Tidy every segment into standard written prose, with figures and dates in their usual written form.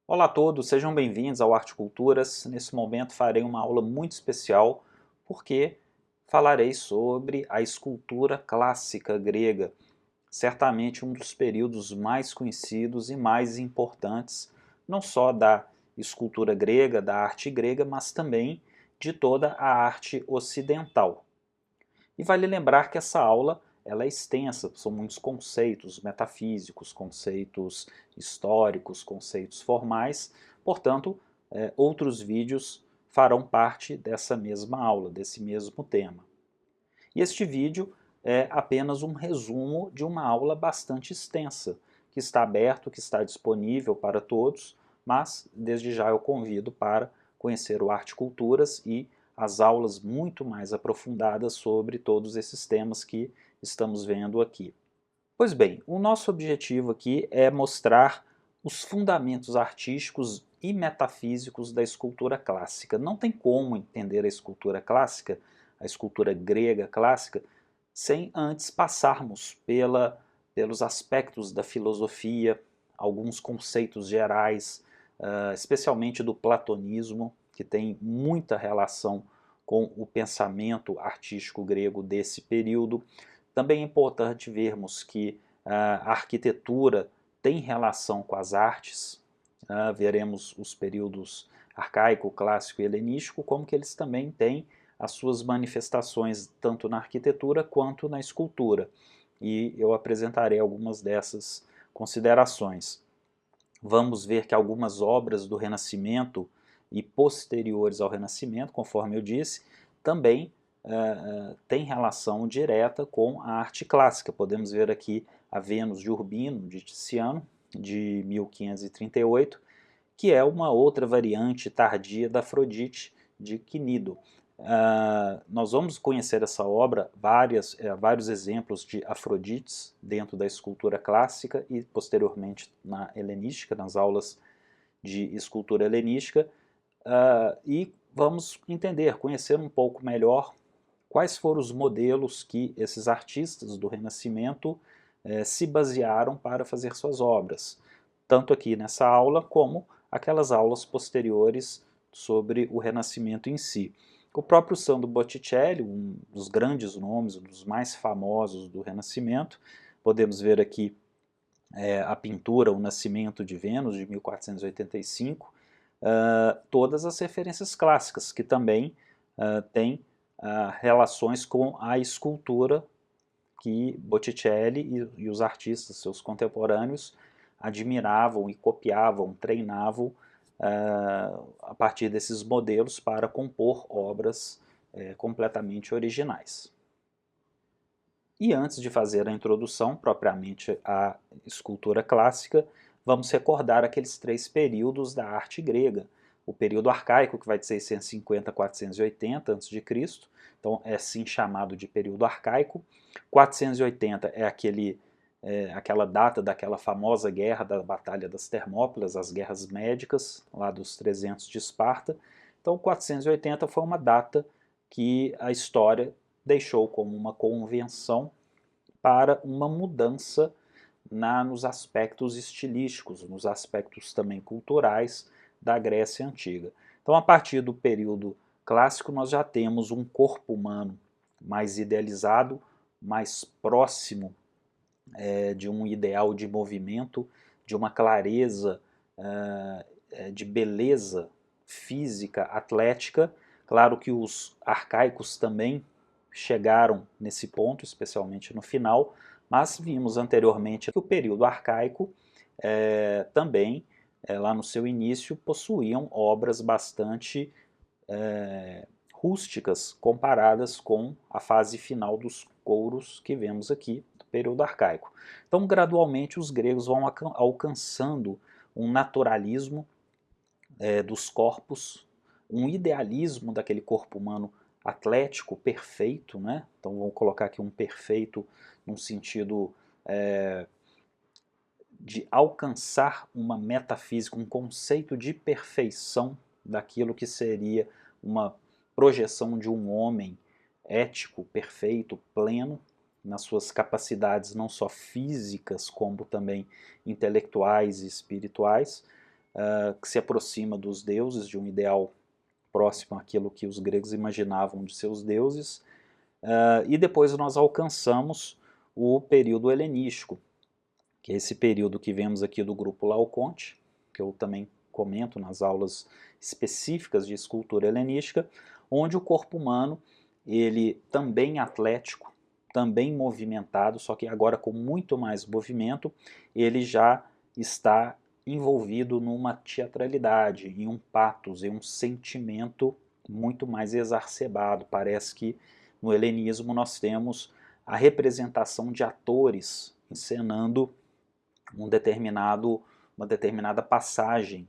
Olá a todos, sejam bem-vindos ao Arte Culturas. Nesse momento farei uma aula muito especial porque falarei sobre a escultura clássica grega, certamente um dos períodos mais conhecidos e mais importantes, não só da escultura grega, da arte grega, mas também de toda a arte ocidental. E vale lembrar que essa aula ela é extensa, são muitos conceitos metafísicos, conceitos históricos, conceitos formais, portanto, outros vídeos farão parte dessa mesma aula, desse mesmo tema. E este vídeo é apenas um resumo de uma aula bastante extensa, que está aberto, que está disponível para todos, mas desde já eu convido para conhecer o Arte Culturas e as aulas muito mais aprofundadas sobre todos esses temas que estamos vendo aqui. Pois bem, o nosso objetivo aqui é mostrar os fundamentos artísticos e metafísicos da escultura clássica. Não tem como entender a escultura clássica, a escultura grega clássica, sem antes passarmos pelos aspectos da filosofia, alguns conceitos gerais, especialmente do platonismo, que tem muita relação com o pensamento artístico grego desse período. Também é importante vermos que a arquitetura tem relação com as artes, veremos os períodos arcaico, clássico e helenístico, como que eles também têm as suas manifestações tanto na arquitetura quanto na escultura. E eu apresentarei algumas dessas considerações. Vamos ver que algumas obras do Renascimento e posteriores ao Renascimento, conforme eu disse, também têm relação direta com a arte clássica. Podemos ver aqui a Vênus de Urbino, de Tiziano, de 1538, que é uma outra variante tardia da Afrodite de Quinido. Nós vamos conhecer essa obra, vários exemplos de Afrodites dentro da escultura clássica e posteriormente na helenística, nas aulas de escultura helenística, e vamos entender, conhecer um pouco melhor quais foram os modelos que esses artistas do Renascimento se basearam para fazer suas obras, tanto aqui nessa aula como aquelas aulas posteriores sobre o Renascimento em si. O próprio Sandro Botticelli, um dos grandes nomes, um dos mais famosos do Renascimento, podemos ver aqui a pintura O Nascimento de Vênus, de 1485, todas as referências clássicas, que também têm relações com a escultura que Botticelli e os artistas, seus contemporâneos, admiravam e copiavam, treinavam a partir desses modelos para compor obras completamente originais. E antes de fazer a introdução propriamente à escultura clássica, vamos recordar aqueles três períodos da arte grega. O período arcaico, que vai de 650 a 480 a.C., então é sim chamado de período arcaico. 480 é aquela data daquela famosa guerra da Batalha das Termópilas, as guerras médicas, lá dos 300 de Esparta. Então 480 foi uma data que a história deixou como uma convenção para uma mudança nos aspectos estilísticos, nos aspectos também culturais da Grécia Antiga. Então, a partir do período clássico, nós já temos um corpo humano mais idealizado, mais próximo de um ideal de movimento, de uma clareza, de beleza física, atlética. Claro que os arcaicos também chegaram nesse ponto, especialmente no final, mas vimos anteriormente que o período arcaico também, lá no seu início, possuíam obras bastante rústicas comparadas com a fase final dos couros que vemos aqui do período arcaico. Então, gradualmente, os gregos vão alcançando um naturalismo dos corpos, um idealismo daquele corpo humano atlético, perfeito, né? Então vamos colocar aqui um perfeito num sentido de alcançar uma metafísica, um conceito de perfeição daquilo que seria uma projeção de um homem ético, perfeito, pleno, nas suas capacidades não só físicas, como também intelectuais e espirituais. que se aproxima dos deuses, de um ideal próximo àquilo que os gregos imaginavam de seus deuses, e depois nós alcançamos o período helenístico, que é esse período que vemos aqui do grupo Laocoonte, que eu também comento nas aulas específicas de escultura helenística, onde o corpo humano, ele também atlético, também movimentado, só que agora com muito mais movimento, ele já está envolvido numa teatralidade, em um patos, em um sentimento muito mais exacerbado. Parece que no helenismo nós temos a representação de atores encenando uma determinada passagem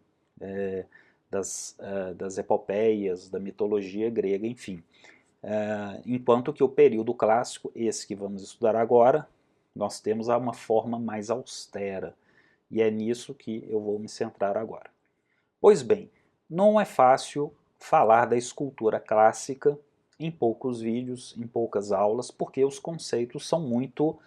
das epopeias, da mitologia grega, enfim. Enquanto que o período clássico, esse que vamos estudar agora, nós temos uma forma mais austera, e é nisso que eu vou me centrar agora. Pois bem, não é fácil falar da escultura clássica em poucos vídeos, em poucas aulas, porque os conceitos são muito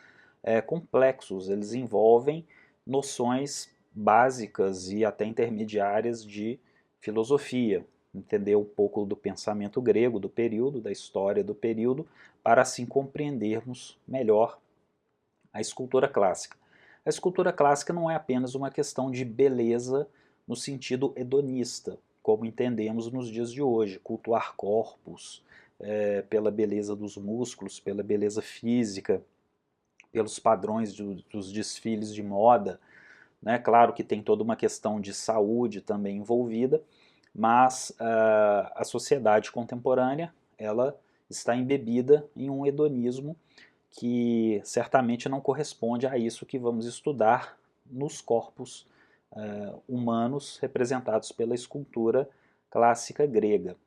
complexos, eles envolvem noções básicas e até intermediárias de filosofia, entender um pouco do pensamento grego do período, da história do período, para assim compreendermos melhor a escultura clássica. A escultura clássica não é apenas uma questão de beleza no sentido hedonista, como entendemos nos dias de hoje, cultuar corpos, pela beleza dos músculos, pela beleza física, pelos padrões dos desfiles de moda, né? Claro que tem toda uma questão de saúde também envolvida, mas a sociedade contemporânea, ela está embebida em um hedonismo que certamente não corresponde a isso que vamos estudar nos corpos humanos representados pela escultura clássica grega.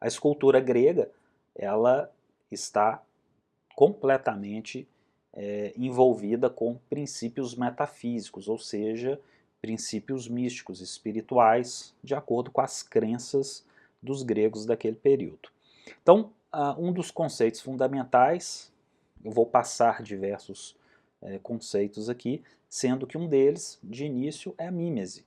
A escultura grega, ela está completamente envolvida com princípios metafísicos, ou seja, princípios místicos, espirituais, de acordo com as crenças dos gregos daquele período. Então, um dos conceitos fundamentais, eu vou passar diversos conceitos aqui, sendo que um deles, de início, é a mímese.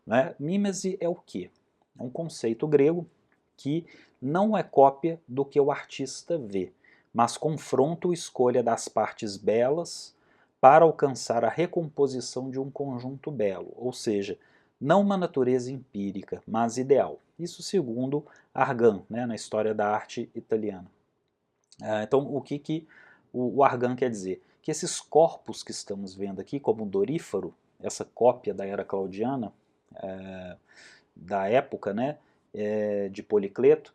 Né? Mímese é o quê? É um conceito grego que não é cópia do que o artista vê, mas confronta a escolha das partes belas para alcançar a recomposição de um conjunto belo, ou seja, não uma natureza empírica, mas ideal. Isso segundo Argan, né, na história da arte italiana. Então, o que o Argan quer dizer? Que esses corpos que estamos vendo aqui, como o Dorífaro, essa cópia da era claudiana, da época, né, de Policleto,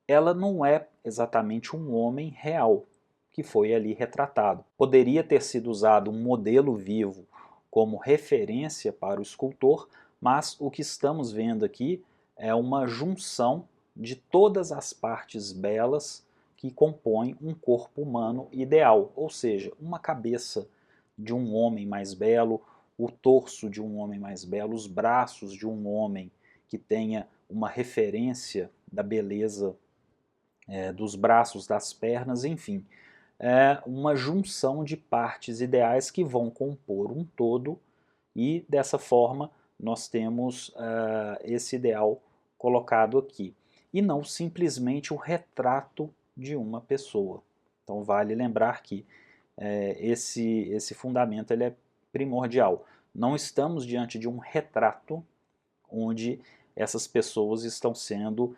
ela não é exatamente um homem real que foi ali retratado. Poderia ter sido usado um modelo vivo como referência para o escultor, mas o que estamos vendo aqui é uma junção de todas as partes belas que compõem um corpo humano ideal, ou seja, uma cabeça de um homem mais belo, o torso de um homem mais belo, os braços de um homem que tenha uma referência da beleza dos braços, das pernas, enfim. É uma junção de partes ideais que vão compor um todo e dessa forma nós temos esse ideal colocado aqui. E não simplesmente o retrato de uma pessoa. Então vale lembrar que esse fundamento ele é primordial. Não estamos diante de um retrato onde essas pessoas estão sendo,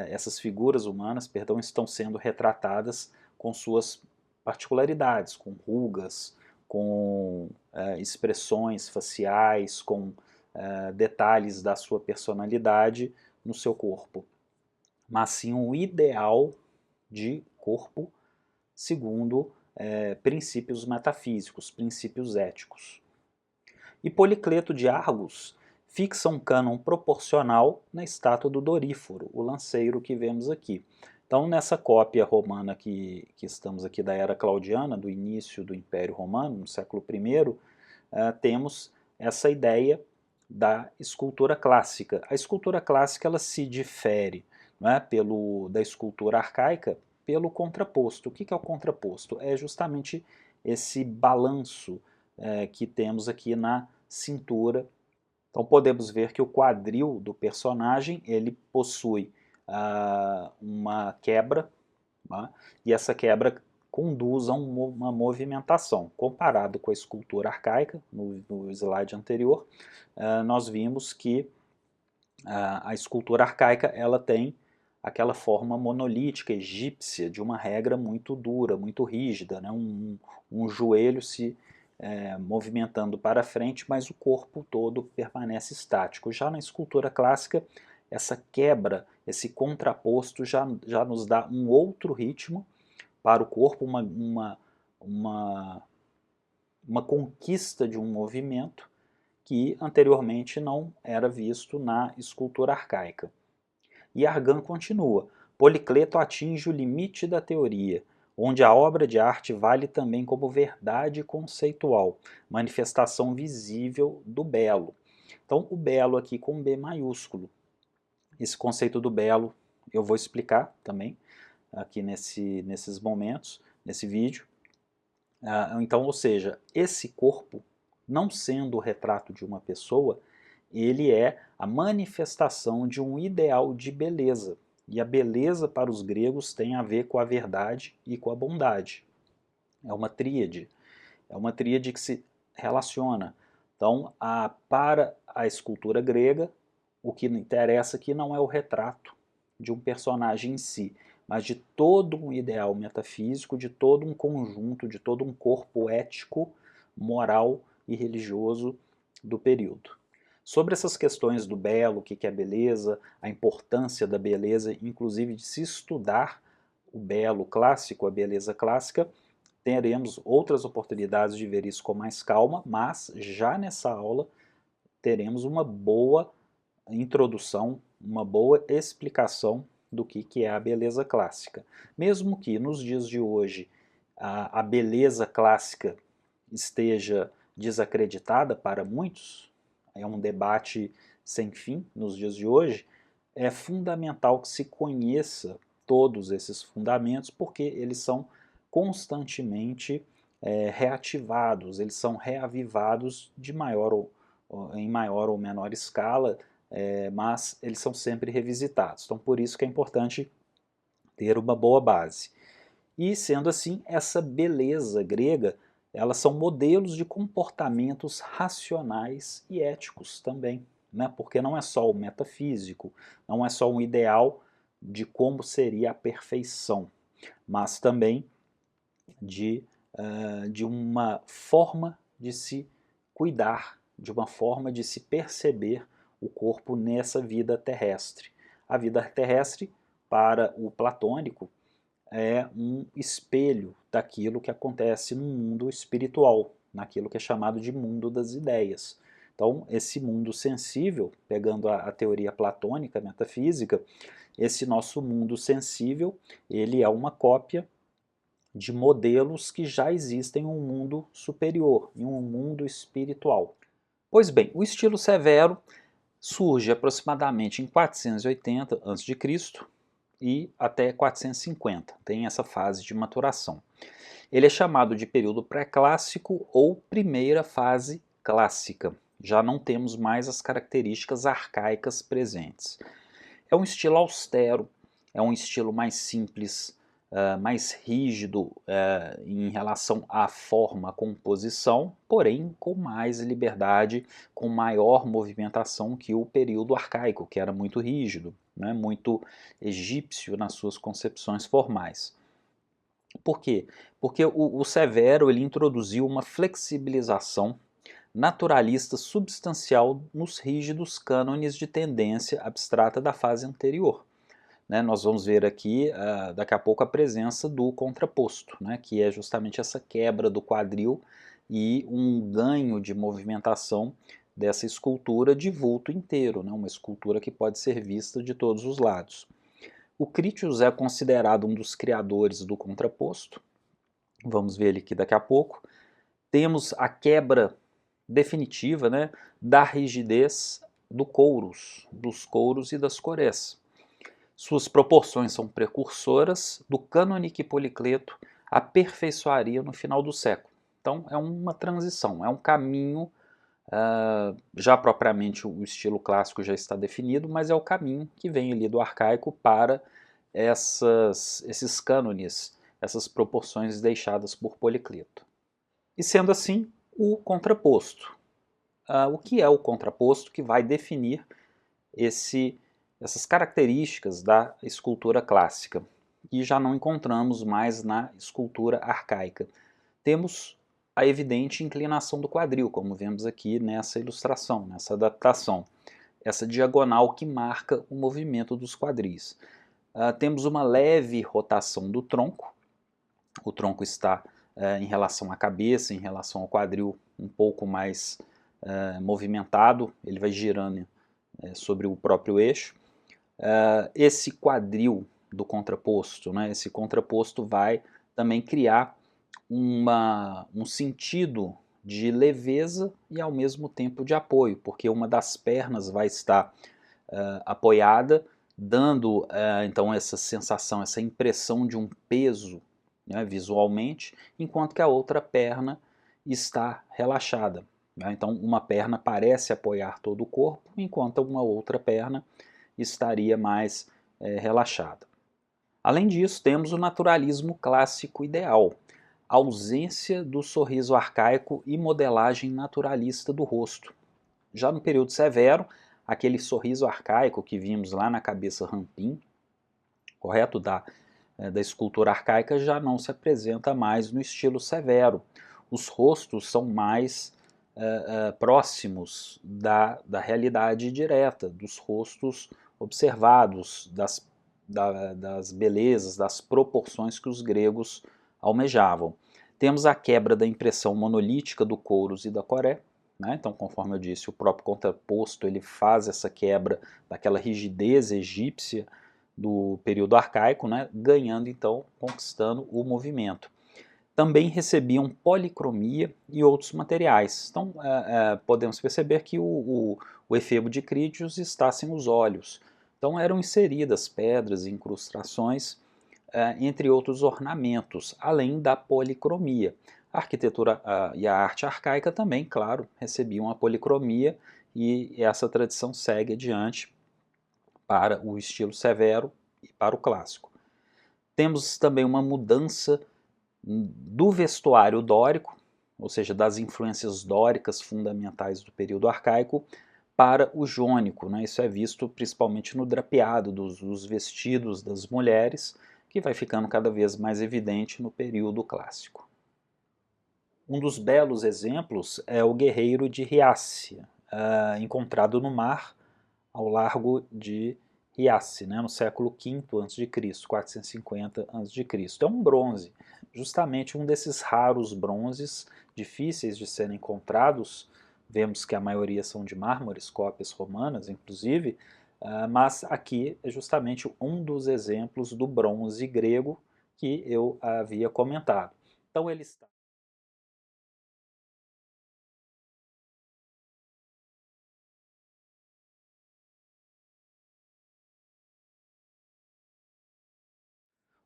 essas figuras humanas, perdão, estão sendo retratadas com suas particularidades, com rugas, com expressões faciais, com detalhes da sua personalidade no seu corpo, mas sim um ideal de corpo segundo princípios metafísicos, princípios éticos. E Policleto de Argos fixa um cânon proporcional na estátua do Doríforo, o lanceiro que vemos aqui. Então, nessa cópia romana que estamos aqui da era claudiana, do início do Império Romano, no século I, temos essa ideia da escultura clássica. A escultura clássica ela se difere, não é, da escultura arcaica pelo contraposto. O que é o contraposto? É justamente esse balanço que temos aqui na cintura Então podemos ver que o quadril do personagem ele possui uma quebra, né? E essa quebra conduz a uma movimentação. Comparado com a escultura arcaica, no slide anterior, nós vimos que a escultura arcaica ela tem aquela forma monolítica, egípcia, de uma regra muito dura, muito rígida, né? um joelho se movimentando para frente, mas o corpo todo permanece estático. Já na escultura clássica, essa quebra, esse contraposto já nos dá um outro ritmo para o corpo, uma conquista de um movimento que anteriormente não era visto na escultura arcaica. E Argan continua: Policleto atinge o limite da teoria, onde a obra de arte vale também como verdade conceitual, manifestação visível do belo. Então, o belo aqui com B maiúsculo. Esse conceito do belo eu vou explicar também aqui nesses momentos, nesse vídeo. Então, ou seja, esse corpo, não sendo o retrato de uma pessoa, ele é a manifestação de um ideal de beleza. E a beleza para os gregos tem a ver com a verdade e com a bondade. É uma tríade. É uma tríade que se relaciona. Então, para a escultura grega, o que interessa aqui não é o retrato de um personagem em si, mas de todo um ideal metafísico, de todo um conjunto, de todo um corpo ético, moral e religioso do período. Sobre essas questões do belo, o que é beleza, a importância da beleza, inclusive de se estudar o belo clássico, a beleza clássica, teremos outras oportunidades de ver isso com mais calma, mas já nessa aula teremos uma boa introdução, uma boa explicação do que é a beleza clássica. Mesmo que nos dias de hoje a beleza clássica esteja desacreditada para muitos, é um debate sem fim nos dias de hoje, é fundamental que se conheça todos esses fundamentos, porque eles são constantemente reativados, eles são reavivados em maior ou menor escala, mas eles são sempre revisitados. Então, por isso que é importante ter uma boa base. E, sendo assim, essa beleza grega, elas são modelos de comportamentos racionais e éticos também, né? Porque não é só o metafísico, não é só um ideal de como seria a perfeição, mas também de uma forma de se cuidar, de uma forma de se perceber o corpo nessa vida terrestre. A vida terrestre, para o platônico, é um espelho daquilo que acontece no mundo espiritual, naquilo que é chamado de mundo das ideias. Então, esse mundo sensível, pegando a teoria platônica, metafísica, esse nosso mundo sensível, ele é uma cópia de modelos que já existem em um mundo superior, em um mundo espiritual. Pois bem, o estilo severo surge aproximadamente em 480 a.C. e até 450, tem essa fase de maturação. Ele é chamado de período pré-clássico ou primeira fase clássica. Já não temos mais as características arcaicas presentes. É um estilo austero, é um estilo mais simples, mais rígido em relação à forma, à composição, porém com mais liberdade, com maior movimentação que o período arcaico, que era muito rígido, né, muito egípcio nas suas concepções formais. Por quê? Porque o Severo ele introduziu uma flexibilização naturalista substancial nos rígidos cânones de tendência abstrata da fase anterior. Né, nós vamos ver aqui, daqui a pouco, a presença do contraposto, né, que é justamente essa quebra do quadril e um ganho de movimentação dessa escultura de vulto inteiro, né, uma escultura que pode ser vista de todos os lados. O Critias é considerado um dos criadores do contraposto, vamos ver ele aqui daqui a pouco. Temos a quebra definitiva, né, da rigidez do couros, dos couros e das corés. Suas proporções são precursoras do cânone que Policleto aperfeiçoaria no final do século. Então é uma transição, é um caminho Já propriamente o estilo clássico já está definido, mas é o caminho que vem ali do arcaico para esses cânones, essas proporções deixadas por Policleto. E sendo assim, o contraposto. O que é o contraposto que vai definir essas características da escultura clássica, que já não encontramos mais na escultura arcaica? Temos a evidente inclinação do quadril, como vemos aqui nessa ilustração, nessa adaptação. Essa diagonal que marca o movimento dos quadris. Temos uma leve rotação do tronco. O tronco está em relação à cabeça, em relação ao quadril, um pouco mais movimentado. Ele vai girando sobre o próprio eixo. Esse quadril do contraposto, né, esse contraposto vai também criar um sentido de leveza e ao mesmo tempo de apoio, porque uma das pernas vai estar apoiada, dando então essa sensação, essa impressão de um peso, né, visualmente, enquanto que a outra perna está relaxada. Né? Então uma perna parece apoiar todo o corpo, enquanto uma outra perna estaria mais relaxada. Além disso, temos o naturalismo clássico ideal, ausência do sorriso arcaico e modelagem naturalista do rosto. Já no período severo, aquele sorriso arcaico que vimos lá na cabeça rampim, correto, da escultura arcaica, já não se apresenta mais no estilo severo. Os rostos são mais próximos da realidade direta, dos rostos observados, das belezas, das proporções que os gregos almejavam. Temos a quebra da impressão monolítica do Couros e da Coré, né? Então, conforme eu disse, o próprio contraposto ele faz essa quebra daquela rigidez egípcia do período arcaico, né? Ganhando então, conquistando o movimento. Também recebiam policromia e outros materiais. Então, podemos perceber que o efebo de Crítios está sem os olhos. Então, eram inseridas pedras e incrustações, entre outros ornamentos, além da policromia. A arquitetura e a arte arcaica também, claro, recebiam a policromia e essa tradição segue adiante para o estilo severo e para o clássico. Temos também uma mudança do vestuário dórico, ou seja, das influências dóricas fundamentais do período arcaico, para o jônico. Né? Isso é visto principalmente no drapeado dos vestidos das mulheres, que vai ficando cada vez mais evidente no período clássico. Um dos belos exemplos é o guerreiro de Riácia, encontrado no mar ao largo de Riace, né, no século V a.C., 450 a.C. É um bronze, justamente um desses raros bronzes difíceis de serem encontrados. Vemos que a maioria são de mármores, cópias romanas, inclusive, mas aqui é justamente um dos exemplos do bronze grego que eu havia comentado. Então ele está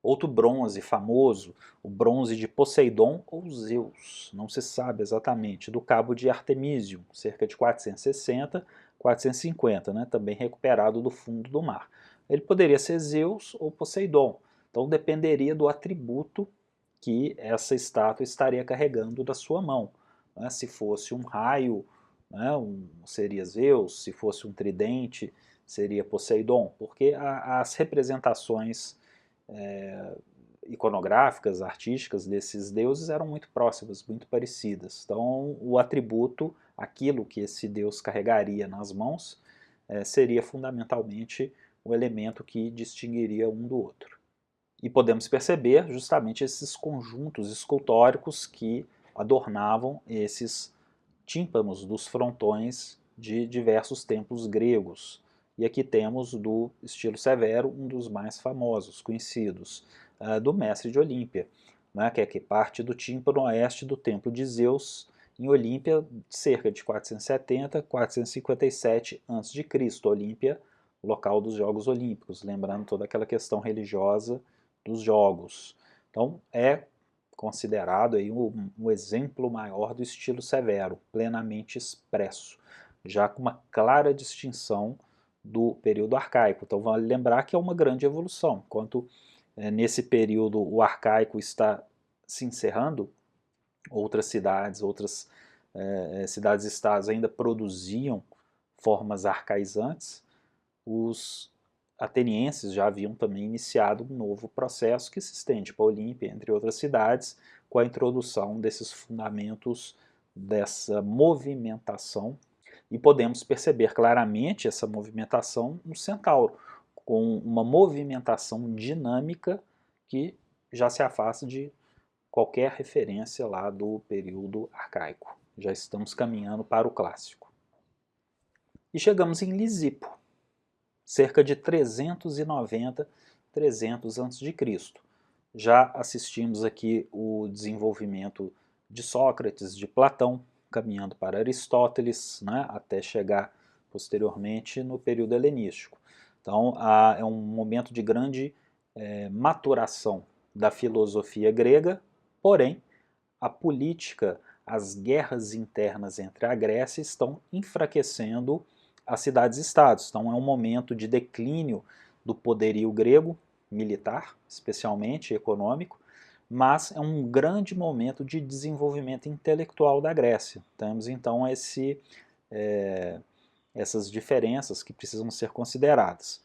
outro bronze famoso, o bronze de Poseidon ou Zeus, não se sabe exatamente, do Cabo de Artemísio, cerca de 460, 450, né, também recuperado do fundo do mar. Ele poderia ser Zeus ou Poseidon, então dependeria do atributo que essa estátua estaria carregando da sua mão. Né? Se fosse um raio, né, seria Zeus, se fosse um tridente, seria Poseidon, porque as representações iconográficas, artísticas desses deuses eram muito próximas, muito parecidas. Então, o atributo, aquilo que esse deus carregaria nas mãos, seria fundamentalmente o elemento que distinguiria um do outro. E podemos perceber justamente esses conjuntos escultóricos que adornavam esses tímpanos dos frontões de diversos templos gregos. E aqui temos do estilo severo um dos mais famosos, conhecidos, do mestre de Olímpia, né, que é que parte do tímpano oeste do templo de Zeus, em Olímpia, cerca de 470 457 a.C. Olímpia, local dos Jogos Olímpicos, lembrando toda aquela questão religiosa dos Jogos. Então, é considerado aí um exemplo maior do estilo severo, plenamente expresso, já com uma clara distinção do período arcaico. Então vale lembrar que é uma grande evolução. Enquanto nesse período o arcaico está se encerrando, outras cidades-estados ainda produziam formas arcaizantes, os atenienses já haviam também iniciado um novo processo que se estende para a Olímpia, entre outras cidades, com a introdução desses fundamentos dessa movimentação, e podemos perceber claramente essa movimentação no Centauro, com uma movimentação dinâmica que já se afasta de qualquer referência lá do período arcaico. Já estamos caminhando para o clássico. E chegamos em Lisipo, cerca de 390, 300 a.C. Já assistimos aqui o desenvolvimento de Sócrates, de Platão, caminhando para Aristóteles, né, até chegar posteriormente no período helenístico. Então é um momento de grande maturação da filosofia grega, porém a política, as guerras internas entre a Grécia estão enfraquecendo as cidades-estados. Então é um momento de declínio do poderio grego, militar, especialmente econômico, mas é um grande momento de desenvolvimento intelectual da Grécia. Temos então essas diferenças que precisam ser consideradas.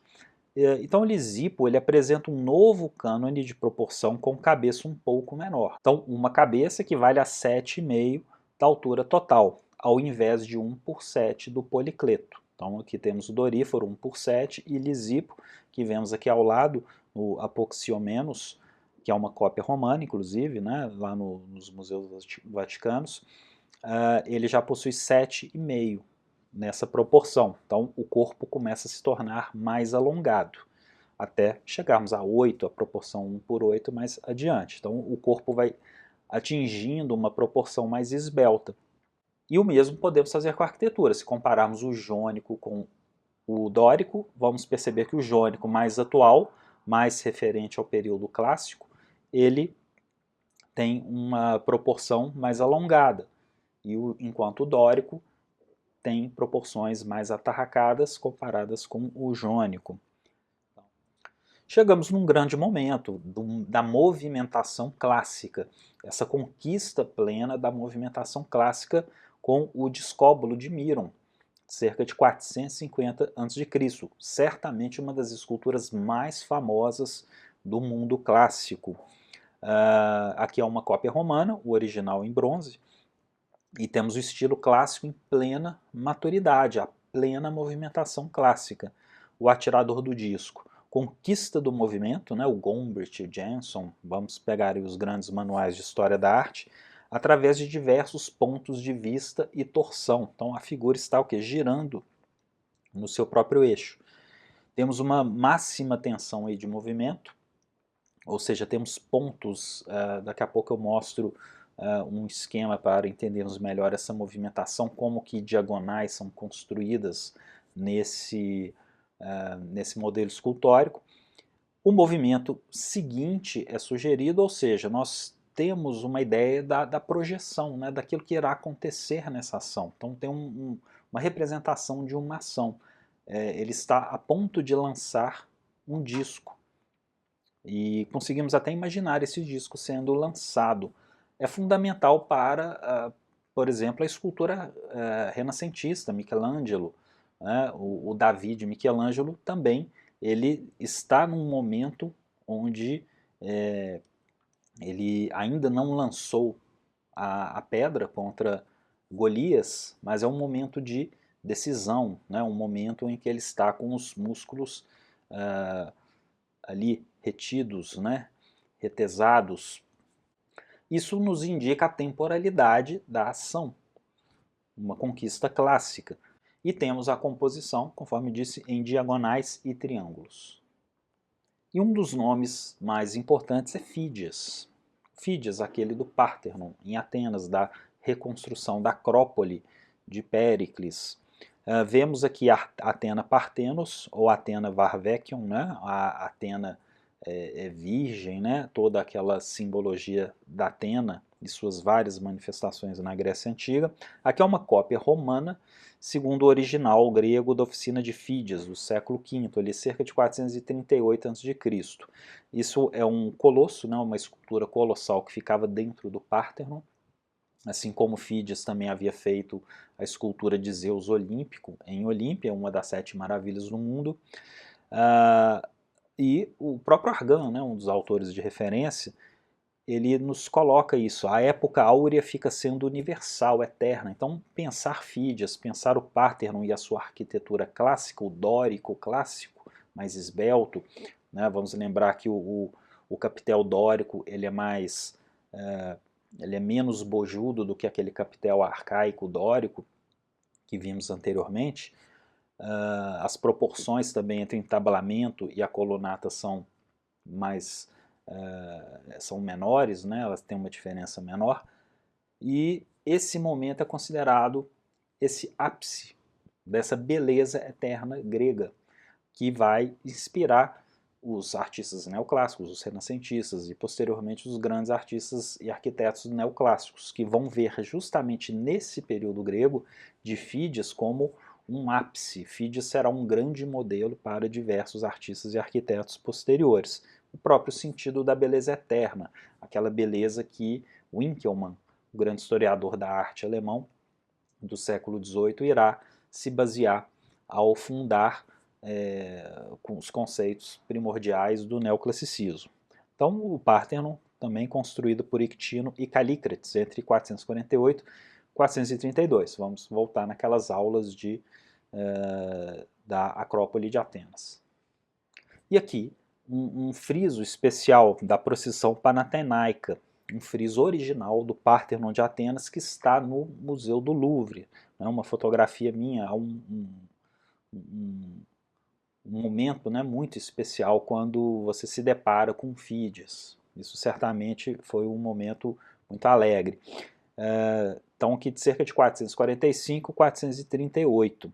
Então Lisipo ele apresenta um novo cânone de proporção com cabeça um pouco menor. Então uma cabeça equivale a 7,5 da altura total, ao invés de 1/7 do Policleto. Então aqui temos o Doríforo 1/7 e Lisipo, que vemos aqui ao lado, o Apoxiomenos, que é uma cópia romana, inclusive, né, lá nos museus vaticanos, ele já possui 7,5 nessa proporção. Então o corpo começa a se tornar mais alongado, até chegarmos a 8, a proporção 1/8 mais adiante. Então o corpo vai atingindo uma proporção mais esbelta. E o mesmo podemos fazer com a arquitetura. Se compararmos o jônico com o dórico, vamos perceber que o jônico mais atual, mais referente ao período clássico, ele tem uma proporção mais alongada, enquanto o dórico tem proporções mais atarracadas comparadas com o jônico. Chegamos num grande momento da movimentação clássica, essa conquista plena da movimentação clássica com o Discóbolo de Miron, cerca de 450 a.C., certamente uma das esculturas mais famosas do mundo clássico. Aqui é uma cópia romana, o original em bronze, e temos o estilo clássico em plena maturidade, a plena movimentação clássica. O atirador do disco, conquista do movimento, né, o Gombrich, o Jenson, vamos pegar os grandes manuais de história da arte, através de diversos pontos de vista e torção. Então a figura está o quê? Girando no seu próprio eixo. Temos uma máxima tensão aí de movimento, ou seja, temos pontos, daqui a pouco eu mostro um esquema para entendermos melhor essa movimentação, como que diagonais são construídas nesse modelo escultórico. O movimento seguinte é sugerido, ou seja, nós temos uma ideia da projeção, né, daquilo que irá acontecer nessa ação. Então tem uma representação de uma ação. Ele está a ponto de lançar um disco. E conseguimos até imaginar esse disco sendo lançado. É fundamental para, por exemplo, a escultura renascentista, Michelangelo, né? O Davi de Michelangelo também, ele está num momento onde ele ainda não lançou a pedra contra Golias, mas é um momento de decisão, né? Um momento em que ele está com os músculos ali retidos, né? Retesados. Isso nos indica a temporalidade da ação, uma conquista clássica. E temos a composição, conforme disse, em diagonais e triângulos. E um dos nomes mais importantes é Fídias. Fídias, aquele do Párthenon, em Atenas, da reconstrução da Acrópole de Péricles. Vemos aqui a Athena Parthenos, ou Athena Varvekeion, né? A Atena virgem, né? Toda aquela simbologia da Atena e suas várias manifestações na Grécia Antiga. Aqui é uma cópia romana, segundo o original grego da oficina de Fídias, do século V, ali cerca de 438 a.C. Isso é um colosso, né? Uma escultura colossal que ficava dentro do Párthenon, assim como Fídias também havia feito a escultura de Zeus olímpico em Olímpia, uma das 7 maravilhas do mundo. E o próprio Argan, né, um dos autores de referência, ele nos coloca isso. A época áurea fica sendo universal, eterna. Então, pensar Fídias, pensar o Párthenon e a sua arquitetura clássica, o dórico clássico, mais esbelto, né, vamos lembrar que o capitel dórico ele é mais... ele é menos bojudo do que aquele capitel arcaico dórico que vimos anteriormente. As proporções também entre o entablamento e a colunata são são menores, né? Elas têm uma diferença menor, e esse momento é considerado esse ápice dessa beleza eterna grega, que vai inspirar os artistas neoclássicos, os renascentistas e posteriormente os grandes artistas e arquitetos neoclássicos, que vão ver justamente nesse período grego de Fídias como um ápice. Fídias será um grande modelo para diversos artistas e arquitetos posteriores. O próprio sentido da beleza eterna, aquela beleza que Winckelmann, o grande historiador da arte alemão do século XVIII, irá se basear ao fundar com os conceitos primordiais do neoclassicismo. Então, o Párthenon, também construído por Ictino e Calícrates, entre 448 e 432. Vamos voltar naquelas aulas da Acrópole de Atenas. E aqui, um friso especial da procissão panatenaica, um friso original do Párthenon de Atenas que está no Museu do Louvre. É uma fotografia minha, um momento, né, muito especial quando você se depara com Fídias. Isso certamente foi um momento muito alegre. Então, aqui de cerca de 445 a 438.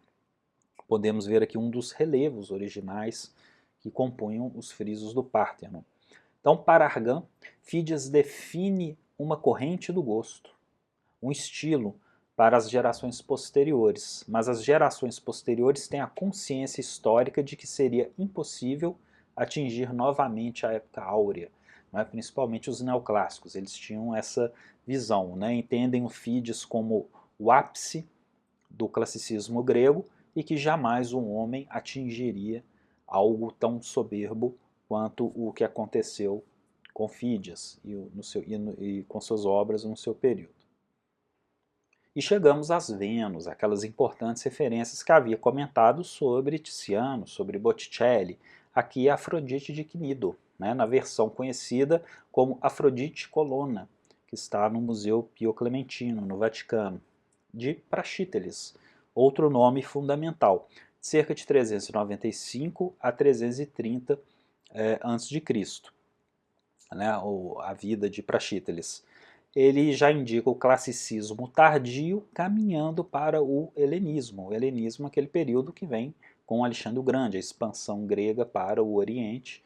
Podemos ver aqui um dos relevos originais que compunham os frisos do Párthenon. Então, para Argan, Fídias define uma corrente do gosto, um estilo para as gerações posteriores, mas as gerações posteriores têm a consciência histórica de que seria impossível atingir novamente a época áurea, né? Principalmente os neoclássicos, eles tinham essa visão, né? Entendem o Fídias como o ápice do classicismo grego e que jamais um homem atingiria algo tão soberbo quanto o que aconteceu com Fídias e com suas obras no seu período. E chegamos às Vênus, aquelas importantes referências que havia comentado sobre Tiziano, sobre Botticelli. Aqui é Afrodite de Cnido, né, na versão conhecida como Afrodite Colonna, que está no Museu Pio Clementino, no Vaticano, de Praxíteles, outro nome fundamental, cerca de 395 a 330 a.C., né, a vida de Praxíteles. Ele já indica o classicismo tardio caminhando para o helenismo. O helenismo é aquele período que vem com Alexandre o Grande, a expansão grega para o Oriente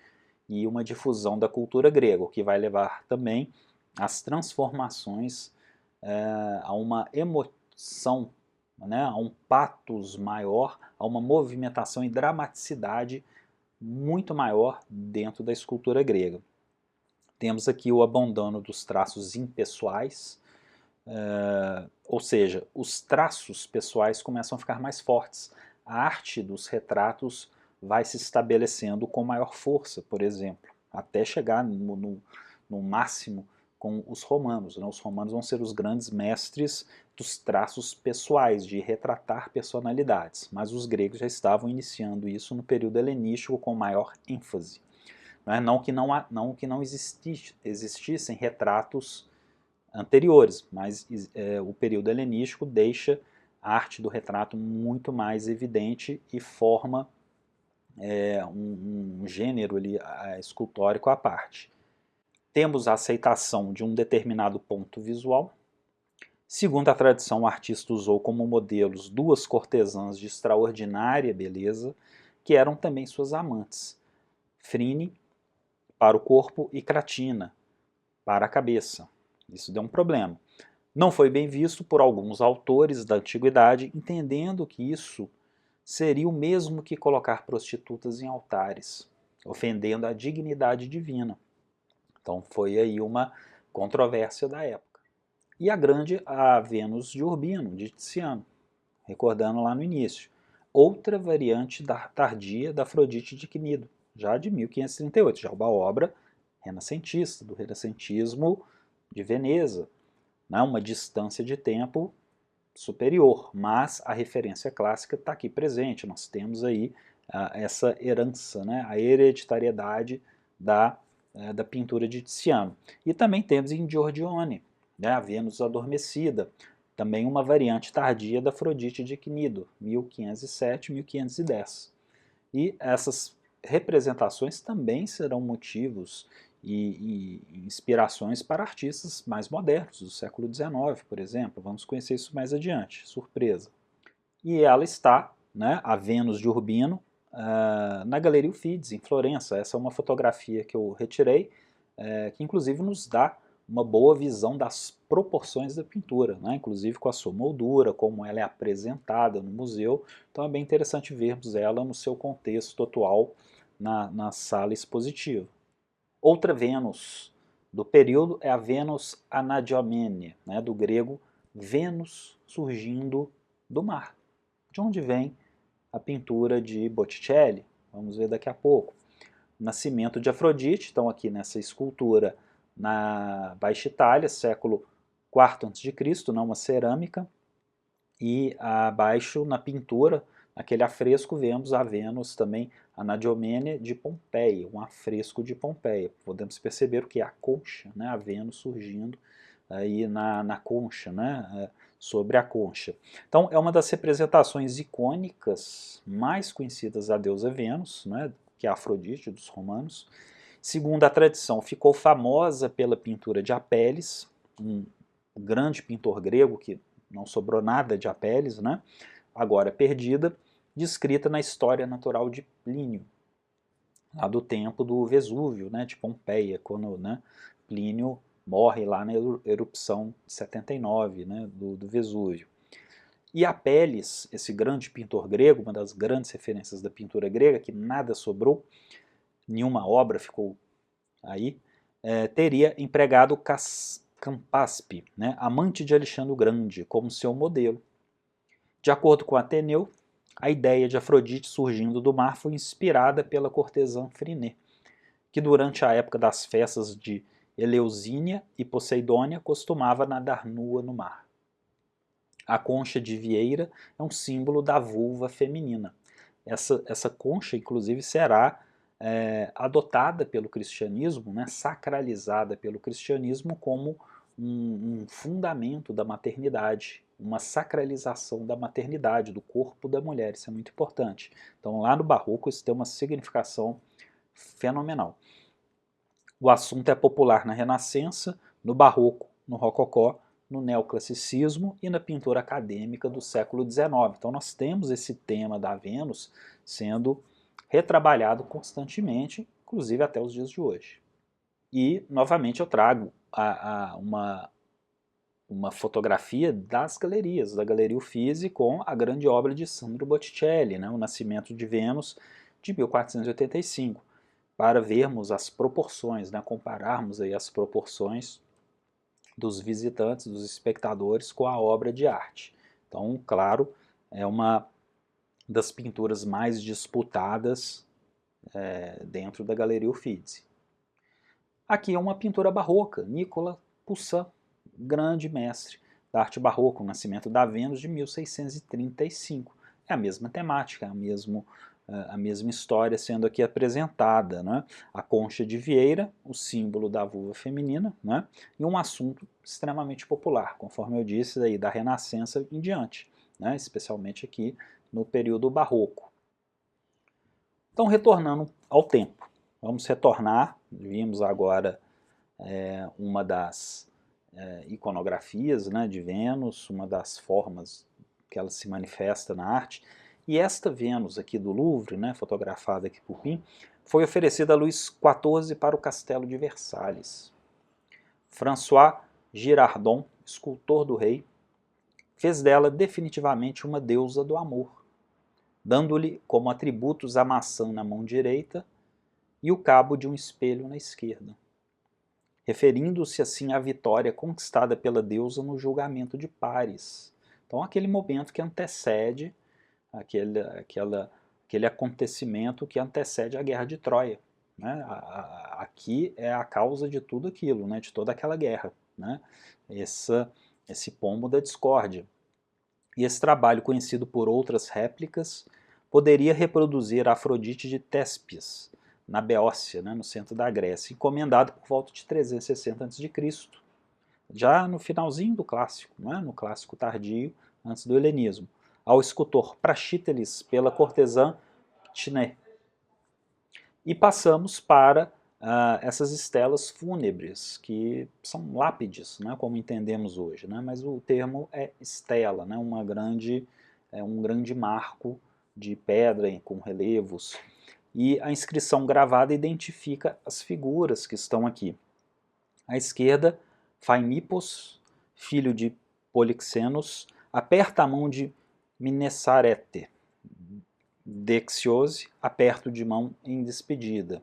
e uma difusão da cultura grega, o que vai levar também às transformações, a uma emoção, né, a um pathos maior, a uma movimentação e dramaticidade muito maior dentro da escultura grega. Temos aqui o abandono dos traços impessoais, ou seja, os traços pessoais começam a ficar mais fortes. A arte dos retratos vai se estabelecendo com maior força, por exemplo, até chegar no máximo com os romanos. Né? Os romanos vão ser os grandes mestres dos traços pessoais, de retratar personalidades, mas os gregos já estavam iniciando isso no período helenístico com maior ênfase. Não que não existissem retratos anteriores, mas o período helenístico deixa a arte do retrato muito mais evidente e forma um gênero ali, escultórico à parte. Temos a aceitação de um determinado ponto visual. Segundo a tradição, o artista usou como modelos duas cortesãs de extraordinária beleza, que eram também suas amantes, Frine, para o corpo e cratina para a cabeça. Isso deu um problema. Não foi bem visto por alguns autores da antiguidade, entendendo que isso seria o mesmo que colocar prostitutas em altares, ofendendo a dignidade divina. Então foi aí uma controvérsia da época. E a Vênus de Urbino, de Tiziano, recordando lá no início. Outra variante tardia da Afrodite de Cnido, já de 1538, já uma obra renascentista, do renascentismo de Veneza, né? Uma distância de tempo superior, mas a referência clássica está aqui presente. Nós temos aí essa herança, né? A hereditariedade da pintura de Tiziano. E também temos em Giorgione, né? A Vênus Adormecida, também uma variante tardia da Afrodite de Cnido, 1507, 1510. E essas representações também serão motivos e inspirações para artistas mais modernos, do século XIX, por exemplo. Vamos conhecer isso mais adiante, surpresa. E ela está, né, a Vênus de Urbino, na Galeria Uffizi, em Florença. Essa é uma fotografia que eu retirei, que inclusive nos dá uma boa visão das proporções da pintura, né? Inclusive com a sua moldura, como ela é apresentada no museu. Então é bem interessante vermos ela no seu contexto atual na sala expositiva. Outra Vênus do período é a Vênus Anadyomene, né? Do grego Vênus surgindo do mar, de onde vem a pintura de Botticelli. Vamos ver daqui a pouco. Nascimento de Afrodite, então aqui nessa escultura na Baixa Itália, século IV a.C., não, uma cerâmica, e abaixo na pintura, naquele afresco, vemos a Vênus também, Anadyomene de Pompeia, um afresco de Pompeia. Podemos perceber o que é a concha, né, a Vênus surgindo aí na concha, né, sobre a concha. Então é uma das representações icônicas mais conhecidas da deusa Vênus, né, que é a Afrodite dos romanos. Segundo a tradição, ficou famosa pela pintura de Apelles, um grande pintor grego que não sobrou nada de Apelles, né? Agora perdida, descrita na História Natural de Plínio, lá do tempo do Vesúvio, né, de Pompeia, quando, né, Plínio morre lá na erupção de 79, né, do Vesúvio. E Apelles, esse grande pintor grego, uma das grandes referências da pintura grega, que nada sobrou, nenhuma obra ficou aí, teria empregado Campaspe, né, amante de Alexandre o Grande, como seu modelo. De acordo com Ateneu, a ideia de Afrodite surgindo do mar foi inspirada pela cortesã Friné, que durante a época das festas de Eleusínia e Poseidônia costumava nadar nua no mar. A concha de Vieira é um símbolo da vulva feminina. Essa concha, inclusive, será adotada pelo cristianismo, né, sacralizada pelo cristianismo como um fundamento da maternidade, uma sacralização da maternidade, do corpo da mulher. Isso é muito importante. Então, lá no Barroco, isso tem uma significação fenomenal. O assunto é popular na Renascença, no Barroco, no Rococó, no Neoclassicismo e na pintura acadêmica do século XIX. Então nós temos esse tema da Vênus sendo retrabalhado constantemente, inclusive até os dias de hoje. E, novamente, eu trago uma fotografia das galerias, da Galeria Uffizi, com a grande obra de Sandro Botticelli, né, O Nascimento de Vênus, de 1485, para vermos as proporções, né, compararmos aí as proporções dos visitantes, dos espectadores com a obra de arte. Então, claro, é uma das pinturas mais disputadas dentro da Galeria Uffizi. Aqui é uma pintura barroca, Nicolas Poussin, grande mestre da arte barroca, o Nascimento da Vênus, de 1635. É a mesma temática, a mesma história sendo aqui apresentada, né? A concha de Vieira, o símbolo da vulva feminina, né? E um assunto extremamente popular, conforme eu disse, daí, da Renascença em diante, né? Especialmente aqui no período barroco. Então, retornando ao tempo, vamos retornar, vimos agora uma das iconografias, né, de Vênus, uma das formas que ela se manifesta na arte, E esta Vênus aqui do Louvre, né, fotografada aqui por Pim, foi oferecida a Luís XIV para o Castelo de Versalhes. François Girardon, escultor do rei, fez dela definitivamente uma deusa do amor, dando-lhe como atributos a maçã na mão direita e o cabo de um espelho na esquerda, referindo-se assim à vitória conquistada pela deusa no julgamento de Paris. Então, aquele momento que antecede aquele acontecimento que antecede a Guerra de Troia. Né? Aqui é a causa de tudo aquilo, né? De toda aquela guerra. Né? Esse pomo da discórdia. E esse trabalho, conhecido por outras réplicas, poderia reproduzir a Afrodite de Téspias, na Beócia, né, no centro da Grécia, encomendado por volta de 360 a.C., já no finalzinho do clássico, né, no clássico tardio, antes do helenismo, ao escultor Praxíteles pela cortesã Ptine. E passamos para essas estelas fúnebres, que são lápides, né, como entendemos hoje, né, mas o termo é estela, né, um grande marco de pedra com relevos. E a inscrição gravada identifica as figuras que estão aqui. À esquerda, Phaimippos, filho de Polixenos, aperta a mão de Minessarete. Dexiose, aperto de mão em despedida.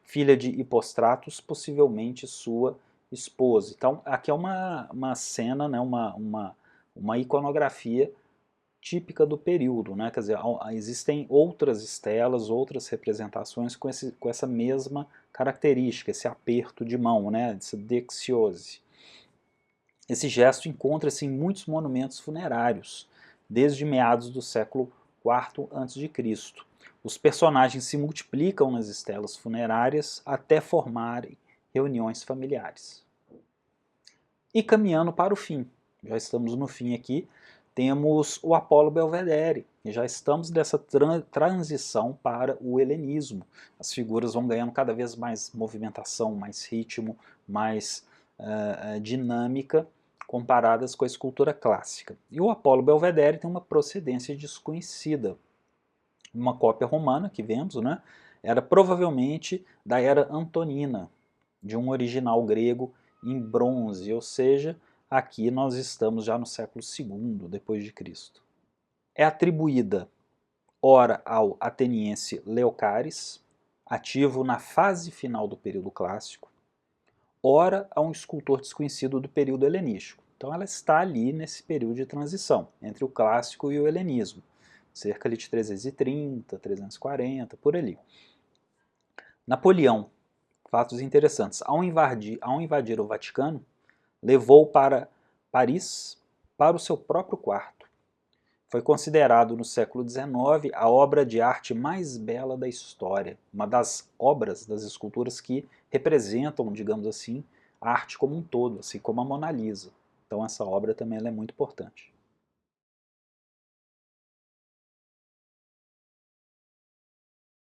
Filha de Hipostratos, possivelmente sua esposa. Então, aqui é uma cena, né, uma iconografia típica do período, né? Quer dizer, existem outras estelas, outras representações com essa mesma característica, esse aperto de mão, né? Essa dexiose. Esse gesto encontra-se em muitos monumentos funerários, desde meados do século IV a.C. Os personagens se multiplicam nas estelas funerárias até formarem reuniões familiares. E caminhando para o fim, já estamos no fim aqui, temos o Apolo Belvedere, e já estamos nessa transição para o helenismo. As figuras vão ganhando cada vez mais movimentação, mais ritmo, mais dinâmica, comparadas com a escultura clássica. E o Apolo Belvedere tem uma procedência desconhecida. Uma cópia romana que vemos, né, era provavelmente da era antonina, de um original grego em bronze, ou seja, aqui nós estamos já no século II depois de Cristo. É atribuída ora ao ateniense Leocares, ativo na fase final do período clássico, ora a um escultor desconhecido do período helenístico. Então ela está ali nesse período de transição entre o clássico e o helenismo, cerca de 330, 340, por ali. Napoleão, fatos interessantes, ao invadir o Vaticano, levou para Paris para o seu próprio quarto. Foi considerado no século XIX a obra de arte mais bela da história, uma das obras, das esculturas que representam, digamos assim, a arte como um todo, assim como a Mona Lisa. Então essa obra também é muito importante.